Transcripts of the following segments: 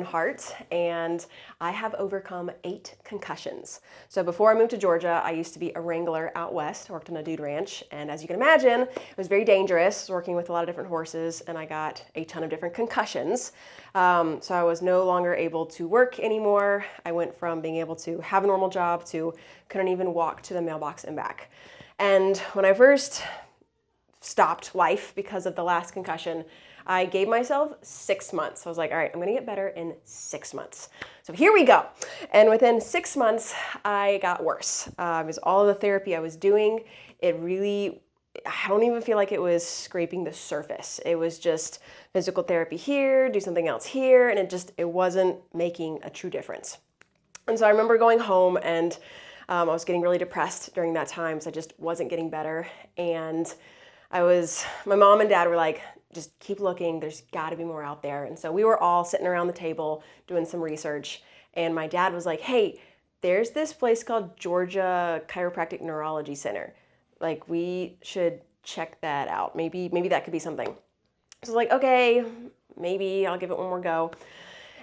heart, and I have overcome 8 concussions. So before I moved to Georgia, I used to be a wrangler out west, worked on a dude ranch, and as you can imagine, it was very dangerous working with a lot of different horses, and I got a ton of different concussions. So I was no longer able to work anymore. I went from being able to have a normal job to couldn't even walk to the mailbox and back. And when I first stopped life because of the last concussion, I gave myself 6 months. I was like, all right, I'm gonna get better in 6 months. So here we go. And within 6 months, I got worse. It was all of the therapy I was doing. It really, I don't even feel like it was scraping the surface. It was just physical therapy here, do something else here, and it wasn't making a true difference. And so I remember going home and I was getting really depressed during that time, so I just wasn't getting better. And my mom and dad were like, just keep looking, there's gotta be more out there. And so we were all sitting around the table doing some research, and my dad was like, hey, there's this place called Georgia Chiropractic Neurology Center. Like, we should check that out. Maybe that could be something. So I was like, okay, maybe I'll give it one more go.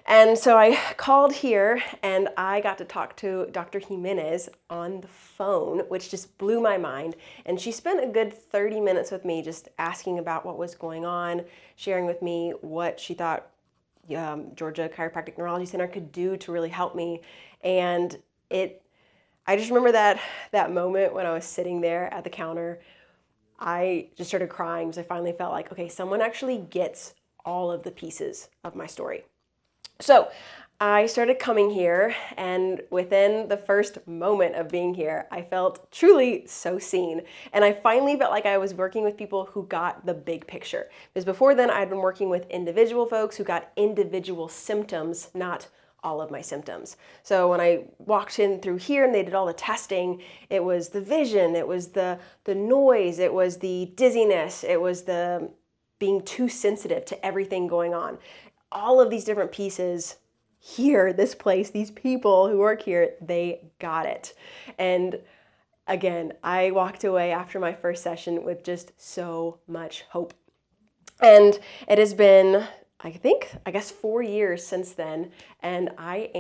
And so I called here and I got to talk to Dr. Jimenez on the phone, which just blew my mind. And she spent a good 30 minutes with me just asking about what was going on, sharing with me what she thought Georgia Chiropractic Neurology Center could do to really help me. And I just remember that moment when I was sitting there at the counter, I just started crying because I finally felt like, okay, someone actually gets all of the pieces of my story. So I started coming here, and within the first moment of being here, I felt truly so seen. And I finally felt like I was working with people who got the big picture. Because before then, I'd been working with individual folks who got individual symptoms, not all of my symptoms. So when I walked in through here and they did all the testing, it was the vision, it was the noise, it was the dizziness, it was the being too sensitive to everything going on. All of these different pieces here, this place, these people who work here, they got it. And again, I walked away after my first session with just so much hope. And it has been, I guess 4 years since then, and I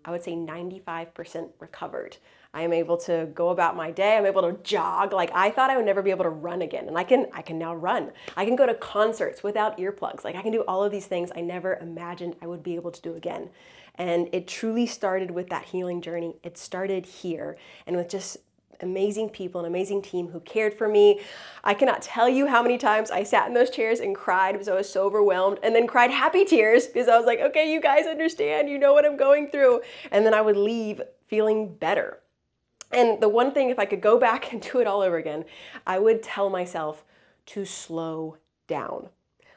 would say 95% recovered. I am able to go about my day. I'm able to jog. Like, I thought I would never be able to run again, and I can now run. I can go to concerts without earplugs. Like, I can do all of these things I never imagined I would be able to do again. And it truly started with that healing journey. It started here, and with just amazing people, an amazing team who cared for me. I cannot tell you how many times I sat in those chairs and cried because I was so overwhelmed, and then cried happy tears because I was like, okay, you guys understand, you know what I'm going through. And then I would leave feeling better. And the one thing, if I could go back and do it all over again, I would tell myself to slow down.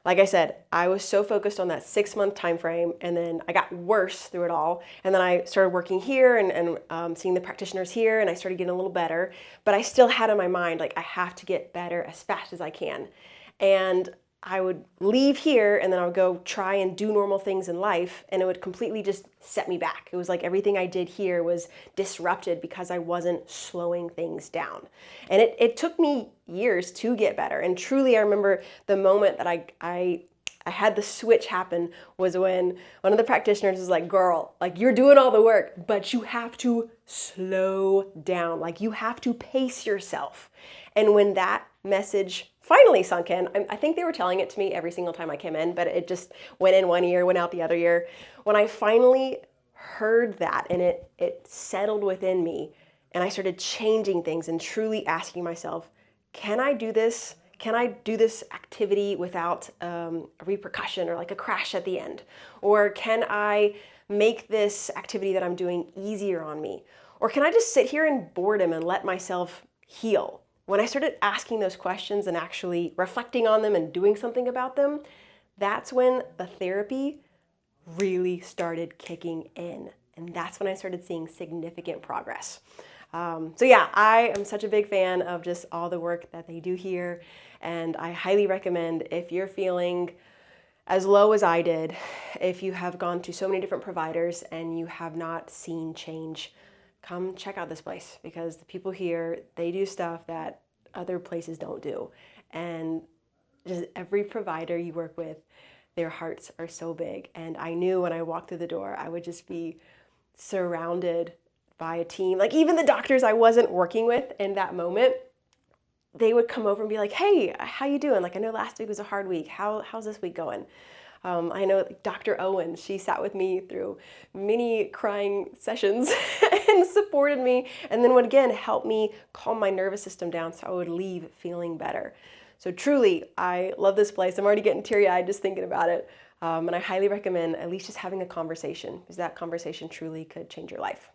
Like I said, I was so focused on that 6-month time frame, and then I got worse through it all. And then I started working here and seeing the practitioners here, and I started getting a little better. But I still had in my mind, like, I have to get better as fast as I can. And I would leave here, and then I would go try and do normal things in life, and it would completely just set me back. It was like everything I did here was disrupted because I wasn't slowing things down. And it took me years to get better. And truly, I remember the moment that I had the switch happen was when one of the practitioners was like, girl, like, you're doing all the work, but you have to slow down. Like, you have to pace yourself. And when that message finally sunk in, I think they were telling it to me every single time I came in, but it just went in one ear, went out the other ear. When I finally heard that and it settled within me, and I started changing things and truly asking myself, can I do this? Can I do this activity without a repercussion or like a crash at the end? Or can I make this activity that I'm doing easier on me? Or can I just sit here in boredom and let myself heal? When I started asking those questions and actually reflecting on them and doing something about them, that's when the therapy really started kicking in. And that's when I started seeing significant progress. So yeah, I am such a big fan of just all the work that they do here. And I highly recommend, if you're feeling as low as I did, if you have gone to so many different providers and you have not seen change, come check out this place, because the people here, they do stuff that other places don't do. And just every provider you work with, their hearts are so big. And I knew when I walked through the door, I would just be surrounded by a team. Like even the doctors I wasn't working with in that moment, they would come over and be like, hey, how you doing? Like, I know last week was a hard week. How's this week going? I know Dr. Owen, she sat with me through many crying sessions and supported me, and then would again help me calm my nervous system down so I would leave feeling better. So truly, I love this place. I'm already getting teary-eyed just thinking about it. And I highly recommend at least just having a conversation, because that conversation truly could change your life.